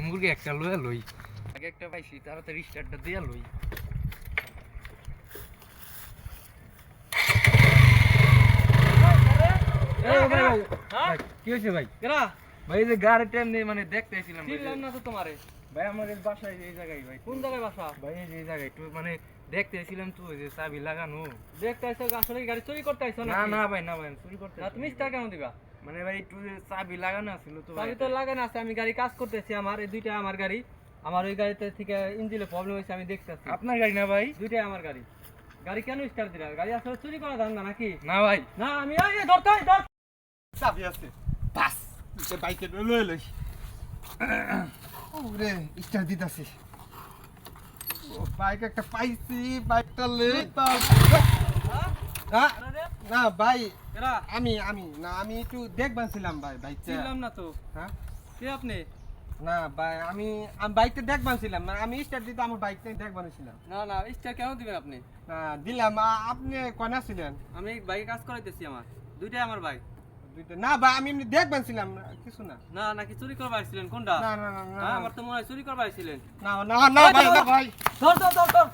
মুরগি একটা লইয়া লই আগে একটা পাইছি তাড়াতাড়ি স্টার্টটা দিয়া লই কি হয়েছে ভাই ভাই যে গাড়ি টাইম নেই মানে দেখতে আইছিলাম না তো তোমারে ভাই আমাদের বাসায় এই জায়গায় ভাই কোন জায়গায় বাসা ভাই এই জায়গায় একটু মানে দেখতে আইছিলাম তো যে চাবি লাগানো দেখতে আইছো আসলে গাড়ি চুরি করতে আইছো না না ভাই না ভাই চুরি করতে না তুমি স্টার কেন দিবা মানে ভাই একটু চাবি লাগানো ছিল তো চাবি তো লাগানো আছে আমি গাড়ি কাজ করতেছি আমার এই দুইটা আমার গাড়ি আমার ওই গাড়িতে থেকে ইঞ্জিনে প্রবলেম হয়েছে আমি দেখতেছি আপনার গাড়ি না ভাই দুইটাই আমার গাড়ি গাড়ি কেন স্টার দিলা গাড়ি আসলে চুরি করা ধান্দা নাকি না ভাই না আমি এই ধরতে ধর চাবি আছে বাস বাইকে লই লই ওরে স্টার দিতাছি ও বাইক একটা পাইছি বাইকটা লই না ভাই এরা আমি একটু দেখবানছিলাম ভাই বাইকটা ছিলাম না তো হ্যাঁ কে আপনি না ভাই আমি বাইকটা দেখবানছিলাম মানে আমি স্টার দিতে আমার বাইকটা দেখবানছিলাম না না স্টার কেন দিবেন আপনি না দিলাম আপনি কোনা ছিলেন আমি বাইকে কাজ করাইতেছি আমার দুইটাই আমার বাইক না ভাই আমি এমনি দেখবানছিলাম কিছু না না নাকি চুরি করবার আসছিলেন কোনটা না না না আমার তো মনে হয় চুরি করবার আসছিলেন না না না ভাই না ভাই ধর ধর ধর ধর